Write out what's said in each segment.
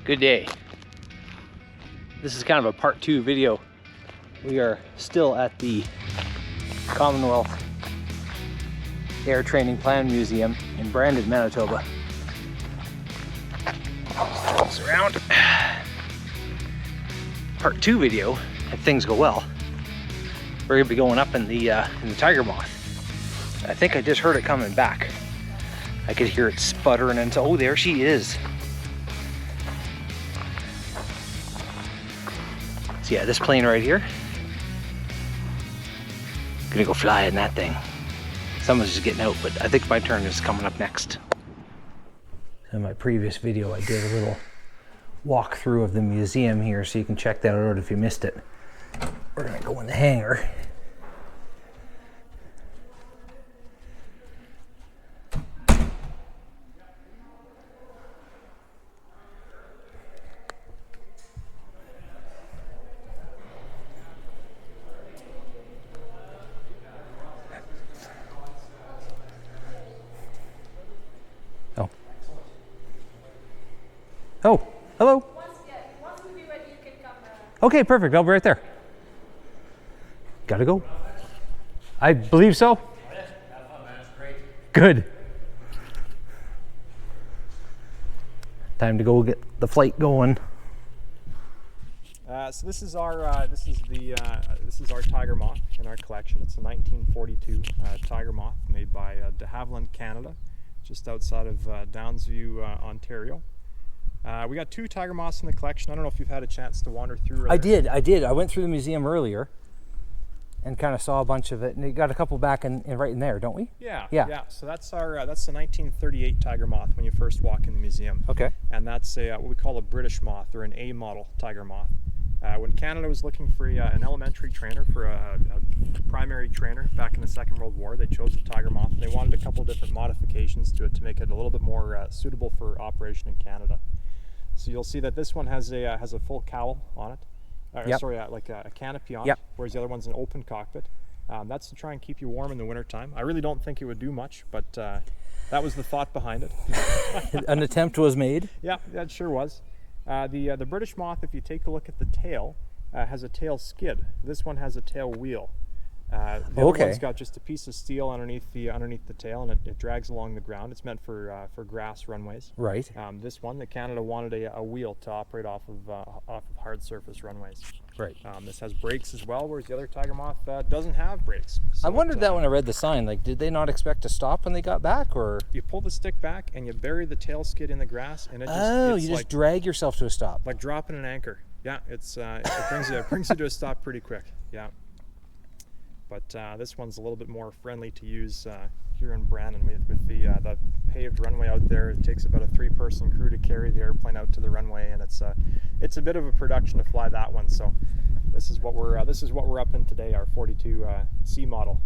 Good day. This is kind of a part 2 video. We are still at the Commonwealth Air Training Plan Museum in Brandon, Manitoba. Just around. Part 2 video, if things go well. We're gonna be going up in the Tiger Moth. I think I just heard it coming back. I could hear it sputtering and oh, there she is. So yeah, this plane right here. Gonna go fly in that thing. Someone's just getting out, but I think my turn is coming up next. In my previous video, I did a little walkthrough of the museum here, so you can check that out if you missed it. We're gonna go in the hangar. Oh, hello. Once we be ready, you can come. Okay, perfect. I'll be right there. Gotta go. I believe so. Have fun, man. It's great. Good. Time to go get the flight going. So this is our Tiger Moth in our collection. It's a 1942 Tiger Moth made by de Havilland, Canada, just outside of Downsview, Ontario. We got 2 Tiger Moths in the collection. I don't know if you've had a chance to wander through. I did. I went through the museum earlier and kind of saw a bunch of it, and you got a couple back right in there, don't we? Yeah. So that's our that's the 1938 Tiger Moth when you first walk in the museum. Okay. And that's what we call a British moth, or an A model Tiger Moth. When Canada was looking for an elementary trainer for a primary trainer back in the Second World War, they chose the Tiger Moth. And they wanted a couple different modifications to it to make it a little bit more suitable for operation in Canada. So you'll see that this one has a full cowl on it. Yep. Sorry, like a canopy on Yep. it, whereas the other one's an open cockpit. That's to try and keep you warm in the wintertime. I really don't think it would do much, but that was the thought behind it. An attempt was made. Yeah, that sure was. The British Moth, if you take a look at the tail, has a tail skid. This one has a tail wheel. The other one's got just a piece of steel underneath the tail, and it drags along the ground. It's meant for grass runways. Right. This one, Canada wanted a wheel to operate off of hard surface runways. Right. This has brakes as well, whereas the other Tiger Moth doesn't have brakes. So I wondered that when I read the sign. Like, did they not expect to stop when they got back, or? You pull the stick back and you bury the tail skid in the grass, and it just just drag yourself to a stop. like dropping an anchor. Yeah, it brings you to a stop pretty quick. Yeah. But this one's a little bit more friendly to use here in Brandon with the paved runway out there. It takes about a 3-person crew to carry the airplane out to the runway, and it's a bit of a production to fly that one. So this is what we're up in today, our 42 C model,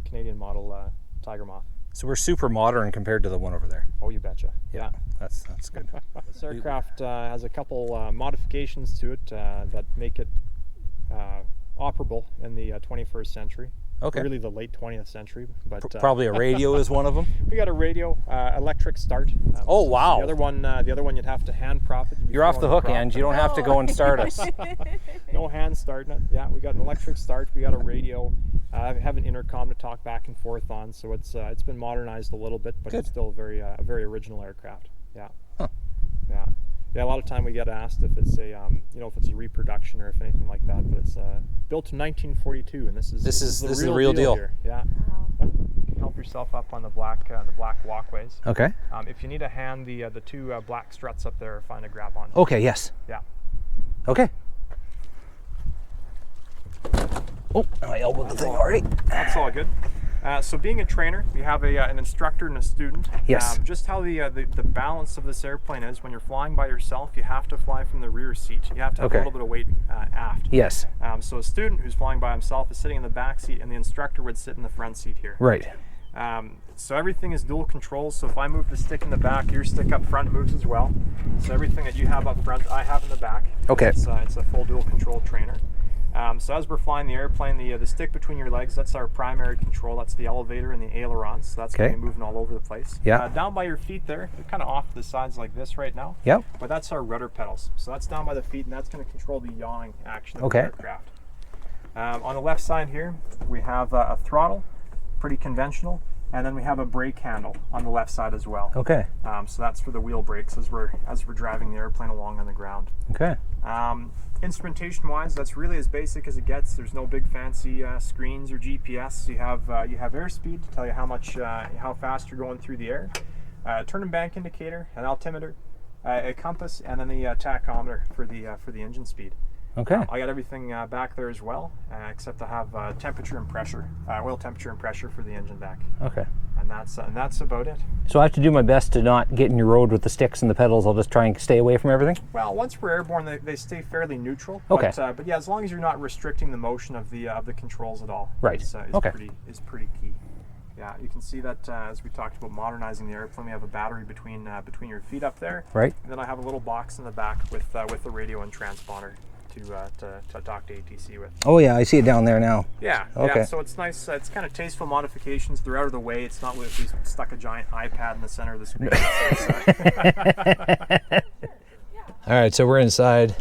Canadian model Tiger Moth. So we're super modern compared to the one over there. Oh, you betcha. Yeah. That's good. This aircraft has a couple modifications to it that make it operable in the 21st century. Okay. Really the late 20th century, but Probably a radio is one of them. we got a radio, electric start. Oh wow! The other one you'd have to hand prop it. You're off the hook, Ange. You don't have to go and start us. No hand starting it. Yeah, we got an electric start. We got a radio. I have an intercom to talk back and forth on, so it's been modernized a little bit, but It's still a very original aircraft. Yeah. Huh. Yeah. Yeah, a lot of time we get asked if it's if it's a reproduction or if anything like that, but it's built in 1942, and this is the real deal here. Yeah. Wow. You can help yourself up on the black walkways. Okay. If you need a hand, the 2 black struts up there are fine to grab on. Okay. Yes. Yeah. Okay. Oh, I elbowed the thing already. That's all good. So being a trainer, you have an instructor and a student. Yes. Just how the balance of this airplane is, when you're flying by yourself, you have to fly from the rear seat. You have to have a little bit of weight aft. Yes. So a student who's flying by himself is sitting in the back seat, and the instructor would sit in the front seat here. Right. So everything is dual control. So if I move the stick in the back, your stick up front moves as well. So everything that you have up front, I have in the back. Okay. It's a full dual control trainer. So as we're flying the airplane, the stick between your legs, that's our primary control. That's the elevator and the ailerons. So that's going to be moving all over the place. Yeah. Down by your feet there, they're kind of off to the sides like this right now. Yep. But that's our rudder pedals. So that's down by the feet, and that's going to control the yawing action of Okay. the aircraft. On the left side here, we have a throttle, pretty conventional, and then we have a brake handle on the left side as well. Okay. So that's for the wheel brakes as we're driving the airplane along on the ground. Okay. Instrumentation wise, that's really as basic as it gets. There's no big fancy screens or GPS. You have airspeed to tell you how fast you're going through the air, turn and bank indicator, an altimeter, a compass, and then the tachometer for the engine speed. Okay. I got everything back there as well, except I have temperature and pressure, oil temperature and pressure for the engine back. Okay. And that's about it. So I have to do my best to not get in your road with the sticks and the pedals. I'll just try and stay away from everything? Well, once we're airborne, they stay fairly neutral. Okay. But yeah, as long as you're not restricting the motion of the controls at all. Right. Is Okay. pretty key. Yeah, you can see that as we talked about modernizing the airplane, we have a battery between your feet up there. Right. And then I have a little box in the back with the radio and transponder to talk to ATC with. Oh yeah, I see it down there now. Yeah. Okay. Yeah, so it's nice. It's kind of tasteful modifications. They're out of the way. It's not like we stuck a giant iPad in the center of the screen. All right, so we're inside.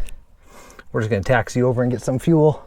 We're just gonna taxi over and get some fuel.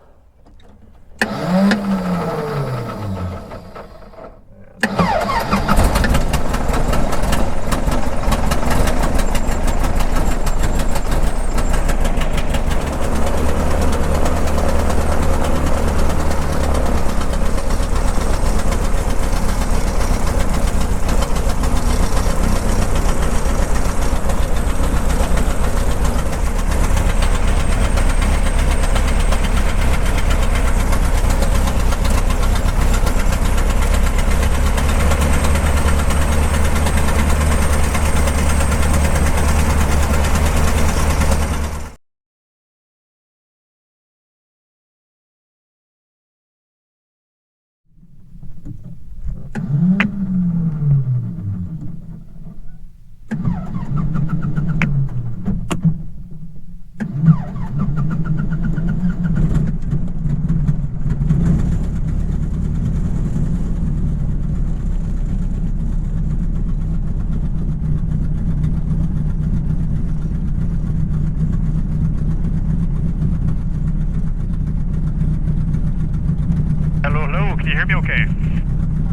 Hello, can you hear me okay?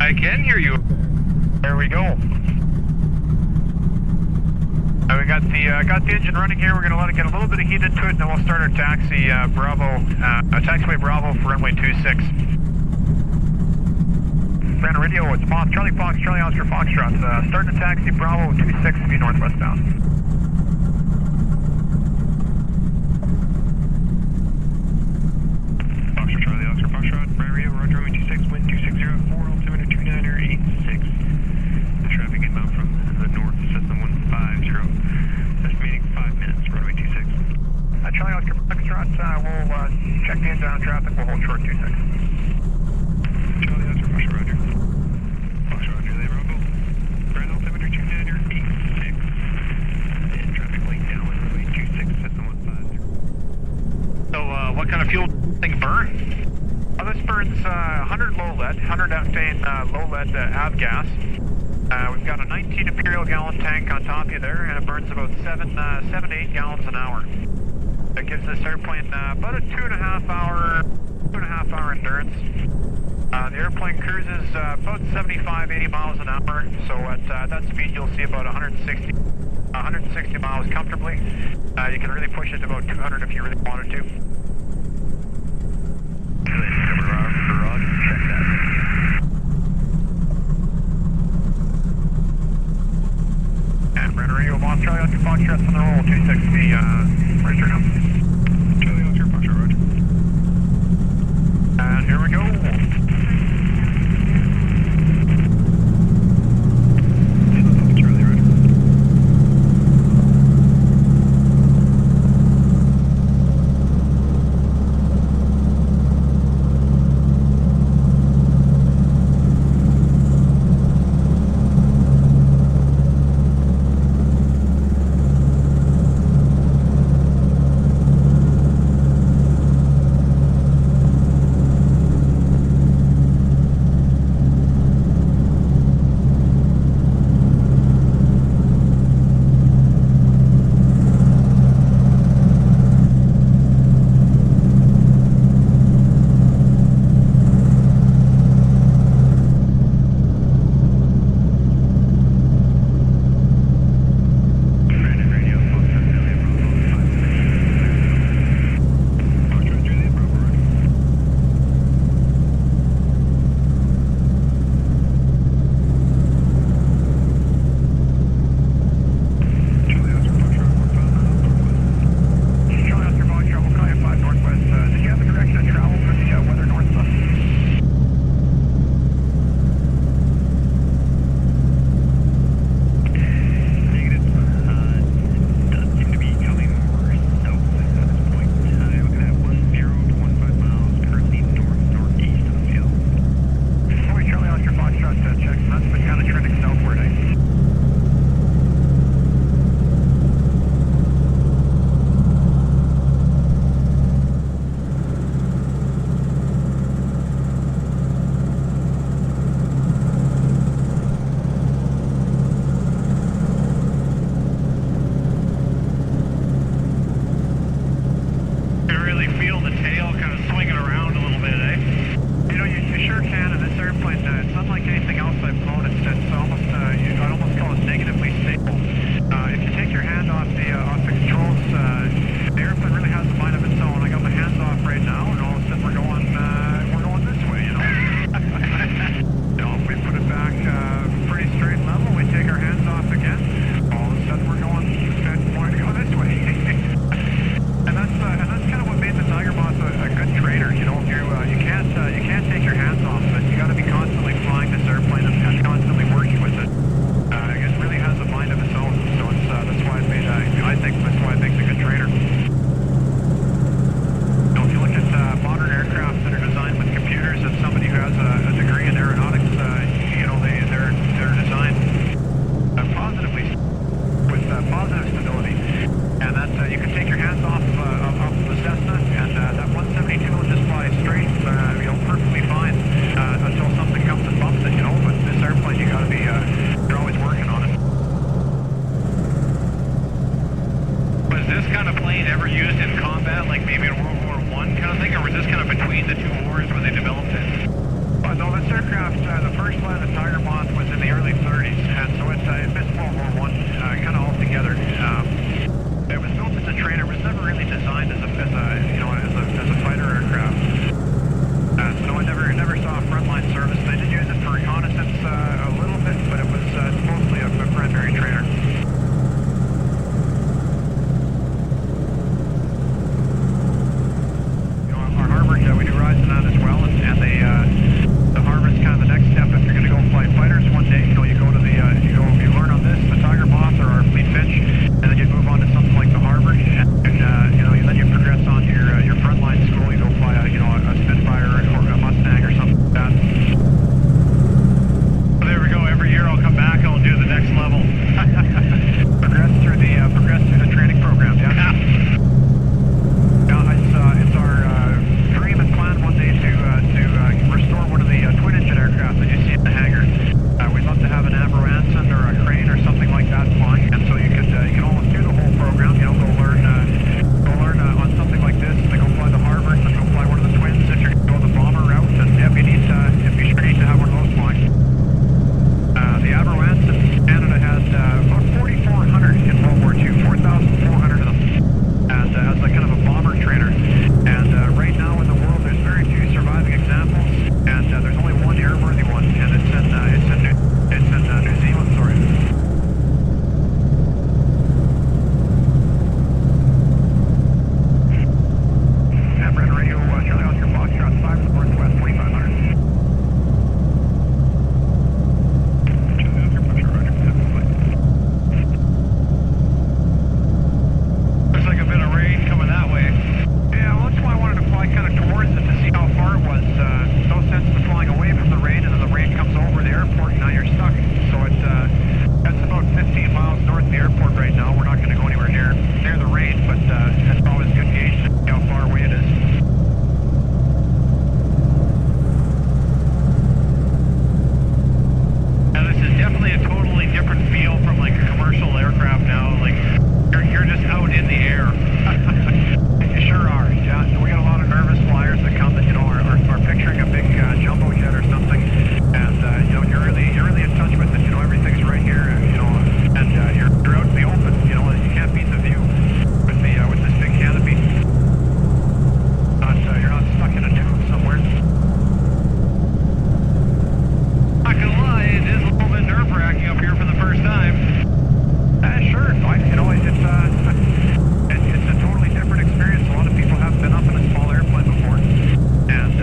I can hear you. There we go. We got the engine running here. We're going to let it get a little bit of heat into it, and then we'll start our taxi taxiway Bravo for runway 26. Brandon Radio, it's Moth, Charlie Fox, Charlie Oscar Foxtrot. Starting the taxi Bravo 26 to be northwest bound. Foxtrot, Charlie Oscar Foxtrot, Brandon Radio, Roger, runway 26, wind 2604, altimeter 2986. The traffic inbound from the north, Cessna 150. Estimating 5 minutes, runway 26. Charlie Oscar Foxtrot, we'll check the inbound traffic, we'll hold short 26. Charlie Oscar Foxtrot, Roger. Foxtrot, Roger, they Bravo. Brand altimeter 2986. And traffic lane down, runway 26, Cessna 150. So, what kind of fuel thing burn? This burns 100 low lead, 100 octane low lead avgas. We've got a 19 imperial gallon tank on top of you there, and it burns about 7 to 8 gallons an hour. That gives this airplane about a 2.5 hour endurance. The airplane cruises about 75, 80 miles an hour. So at that speed, you'll see about 160 miles comfortably. You can really push it to about 200 if you really wanted to. And Brandon Radio, Moth, Charlie Oscar Foxtrot on the roll, 260, register now. Charlie Oscar Foxtrot, roger. And here we go. Charlie, roger. this kind of plane ever used in combat, like maybe in World War I kind of thing, or was this kind of between the two wars when they developed it? No, this aircraft, the first flight of the Tiger Moth was in the early 30s, and so it missed World War I kind of altogether. It was built as a trainer. It was never really designed as a fighter aircraft. So I never saw frontline service. They did use it for reconnaissance a little bit, but it was mostly a primary trainer. Our Harvard, we do rides in that as well, and the Harvard's kind of the next step if you're going to go fly fighters one day. You go to you learn on this, the Tiger Moth or our Fleet Finch, and then you move on to something like the Harvard, and then you progress on to your frontline school. You go fly a Spitfire or a Mustang or something like that. So there we go. Every year I'll come back, I'll do the next level. progress through the training program. Yeah. It's our dream and plan one day to restore one of the twin engine aircraft that you see in the hangar. We'd love to have an Aberranson or a crane or something like that flying, and so you can almost do the whole program. Go learn on something like this, and then go fly the Harvard, and then go fly one of the twins if you're going to go the bomber route. And yeah, you sure need to have one of those flying. The Aberranson, Canada had about 4,400 in World War II, 4,400 of them, and as a kind of a bomber trainer. And right now in the world, there's very few surviving examples, and there's only one airworthy one, and it's in New Zealand. Sorry. Yeah, Brent Radio, Charlie Oscar Foxtrot 5 Northwest 2500. Looks like a bit of rain coming that way. Yeah, well, that's why I wanted to fly kind of towards it to see how far it was. No sense in flying away from the rain, and then the rain comes over the airport, and now you're stuck. So that's about 15 miles north of the airport right now. We're not going to go anywhere near the rain, but it's always a good gauge to see how far away it is. Now, this is definitely a totally different feel from like a commercial aircraft now. Like you're just out in the air. You sure are. Yeah, we got a lot of nervous flyers that come that are picturing a big jumbo jet or something, and you're really in touch with it. Everything's right here. And you're out in the open. You can't beat the view with this big canopy. You're not stuck in a tube somewhere. Not gonna lie, it is a little bit nerve-wracking up here for the first time. Sure. It's a totally different experience. A lot of people haven't been up in a small airplane before. And,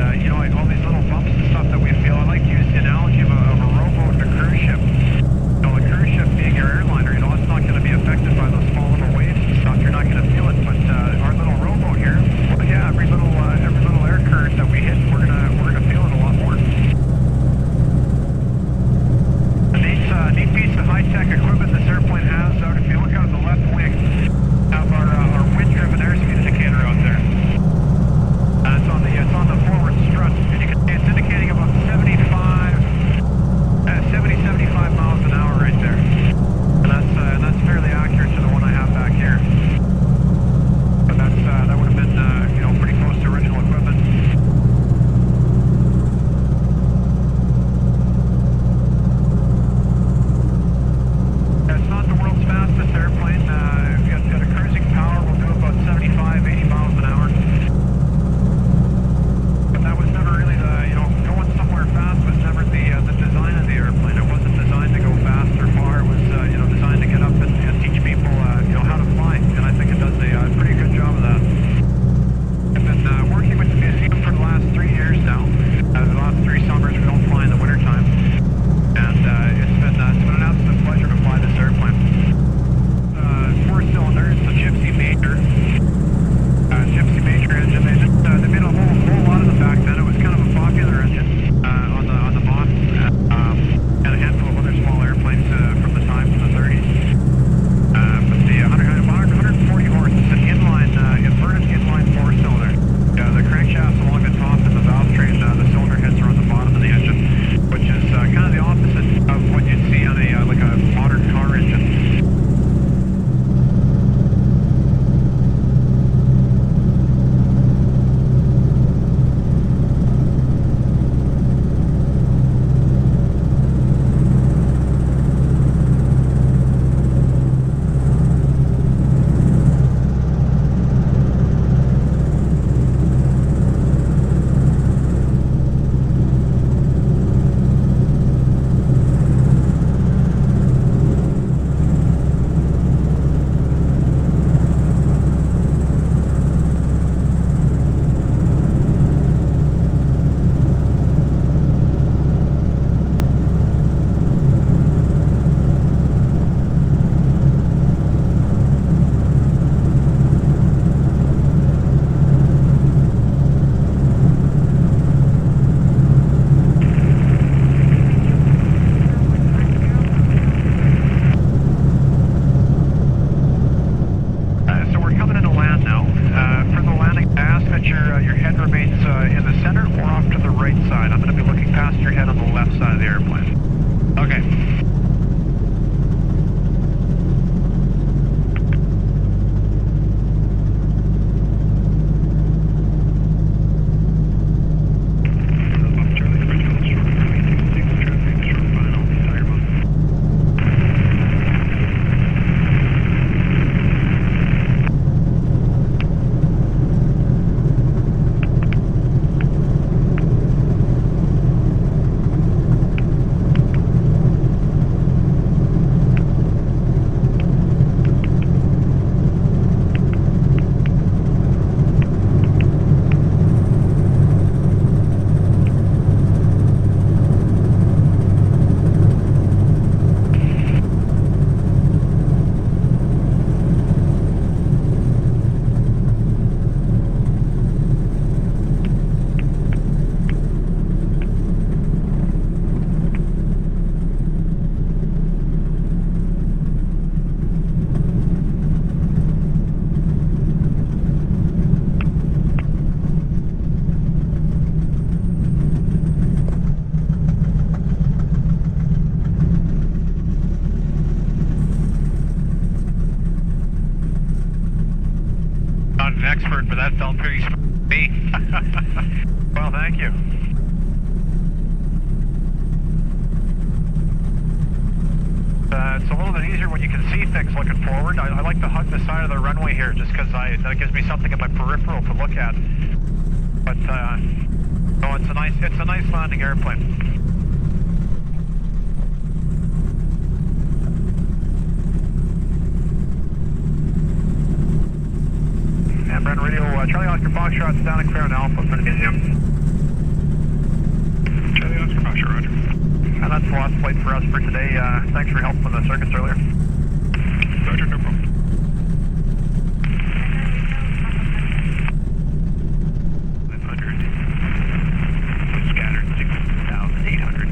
all these little bumps and stuff that we feel. I like to use the analogy of a rowboat and a cruise ship. A cruise ship being your airliner, it's not going to be affected by those small little waves and stuff. You're not going to feel it. But our little rowboat here, well, yeah, every little air current that we hit, we're gonna feel it a lot more. A neat piece of high-tech equipment this airplane has out. If you look out at the left wing, have our wind-driven airspeed indicator out there. It's on the forward strut, and you can see it's indicating about 75 miles an hour right there, and that's fairly accurate to the one I have back here. your head remains in the center or off to the right side. I'm going to be looking past your head on the left side of the airplane. Okay. Not an expert, but that felt pretty smooth to me. Well, thank you. It's a little bit easier when you can see things looking forward. I like to hug the side of the runway here just because that gives me something in my peripheral to look at. But no, it's a nice landing airplane. And Brent Radio, Charlie Oscar Foxtrot, down and clear on Alpha for the museum. Charlie Oscar Foxtrot, roger. And that's the last flight for us for today. Thanks for your help on the circuits earlier. Roger, no problem. Scattered 6,800.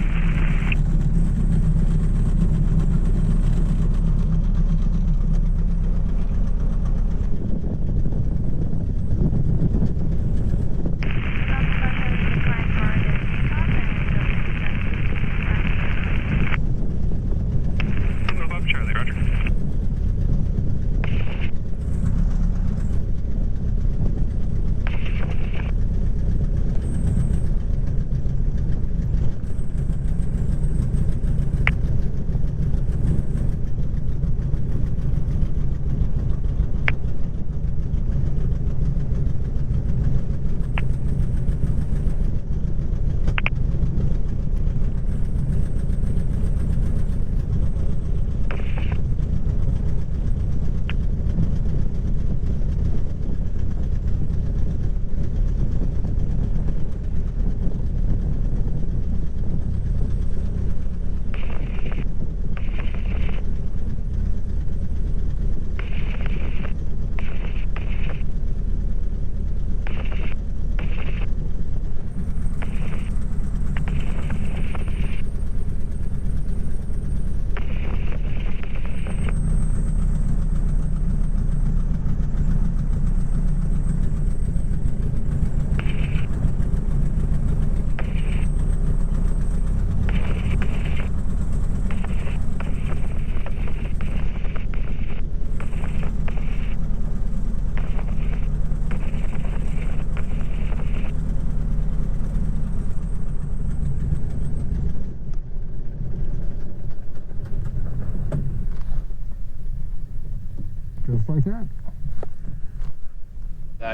Just like that.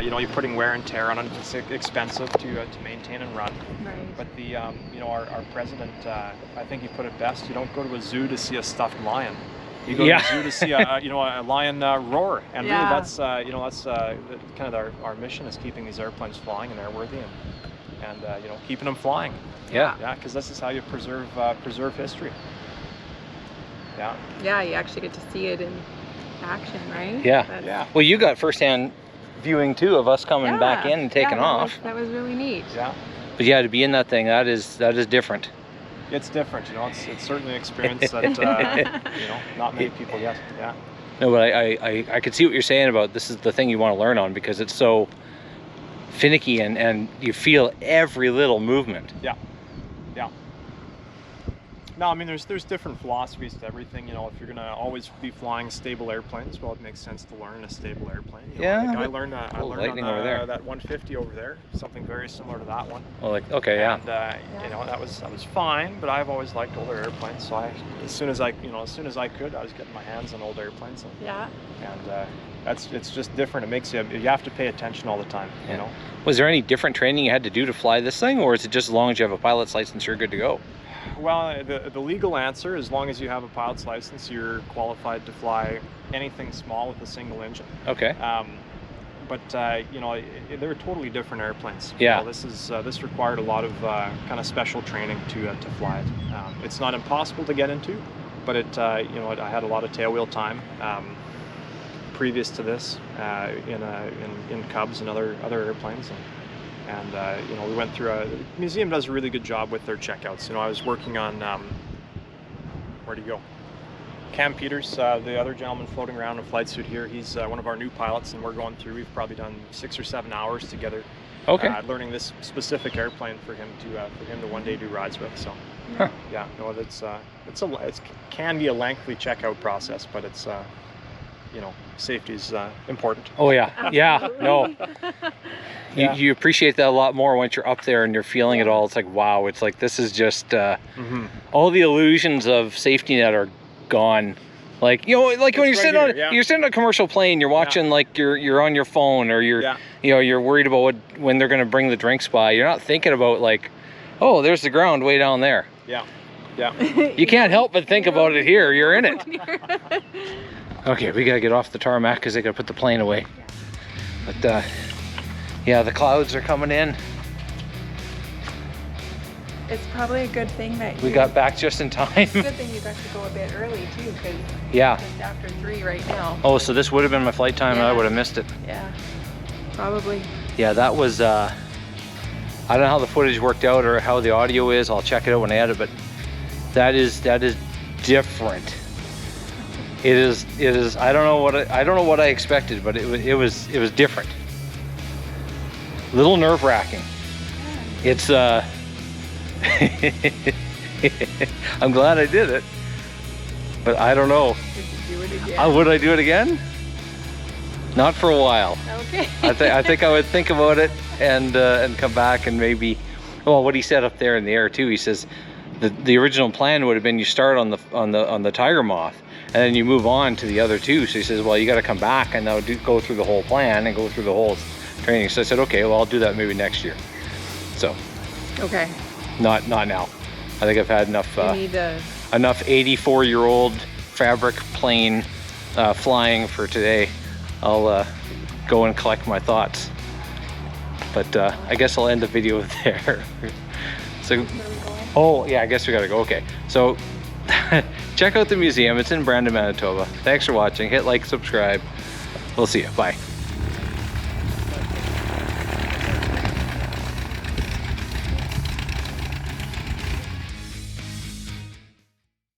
You know, you're putting wear and tear on it. It's expensive to maintain and run. Right. But the you know, our president, I think he put it best. You don't go to a zoo to see a stuffed lion. You go to a zoo to see a lion roar. And really, that's kind of our mission is keeping these airplanes flying and airworthy, and you know, keeping them flying. Yeah. Yeah, because this is how you preserve history. Yeah. Yeah, you actually get to see it in action, right? Yeah. Yeah. Well, you got firsthand viewing too of us coming back in and taking off. That was really neat. Yeah. But yeah, to be in that thing, that is different. It's different, you know. It's certainly an experience that you know, not many people get. Yeah. No, but I could see what you're saying about this is the thing you want to learn on, because it's so finicky, and you feel every little movement. Yeah. No, I mean, there's different philosophies to everything. You know, if you're gonna always be flying stable airplanes, well, it makes sense to learn a stable airplane. You know, like I learned on that 150 over there, something very similar to that one. Well, like, okay, yeah. And you know, that was fine, but I've always liked older airplanes. So as soon as I could, I was getting my hands on old airplanes. And it's just different. It makes you have to pay attention all the time. You know. Was there any different training you had to do to fly this thing, or is it just as long as you have a pilot's license, you're good to go? Well, the legal answer, as long as you have a pilot's license, you're qualified to fly anything small with a single engine. Okay. But you know, they're totally different airplanes. Yeah. You know, this required a lot of kind of special training to fly it. It's not impossible to get into, but you know, I had a lot of tailwheel time previous to this in Cubs and other airplanes. And you know, we went through the museum does a really good job with their checkouts. You know, I was working on where'd he go? Cam Peters, the other gentleman floating around in a flight suit here. He's one of our new pilots, and we're going through. We've probably done 6 or 7 hours together. Okay. Learning this specific airplane for him to one day do rides with. So, yeah, no, it can be a lengthy checkout process, but it's you know, safety is important. Oh yeah, yeah, no. You appreciate that a lot more once you're up there and you're feeling it all. It's like, wow, it's like this is just all the illusions of safety net are gone. Like, you know, like when you're sitting on a commercial plane, you're watching like you're on your phone, or you know, you're worried about when they're going to bring the drinks by. You're not thinking about like, oh, there's the ground way down there. Yeah. You can't help but think about it here. You're in it. Okay, we gotta get off the tarmac because they gotta put the plane away. But yeah, the clouds are coming in. It's probably a good thing that we got back just in time. It's a good thing you got to go a bit early too, because it's just after 3 right now. Oh, so this would have been my flight time, and I would have missed it. Yeah, probably. Yeah, that was. I don't know how the footage worked out or how the audio is. I'll check it out when I edit, but that is different. It is. I don't know what I expected, but it was different. A little nerve-wracking. It's I'm glad I did it, but I don't know. Did you do it again? Would I do it again? Not for a while. Okay. I think I would think about it and come back and maybe. Well, what he said up there in the air too. He says the original plan would have been you start on the Tiger Moth, and then you move on to the other two. So he says, well, you got to come back and now go through the whole plan and go through the whole training. So I said, okay, well, I'll do that maybe next year. So. Okay. Not now. I think I've had enough. Enough 84-year-old fabric plane flying for today. I'll go and collect my thoughts. But I guess I'll end the video there. So. Oh yeah, I guess we gotta go. Okay. So. Check out the museum. It's in Brandon, Manitoba. Thanks for watching. Hit like, subscribe. We'll see you. Bye.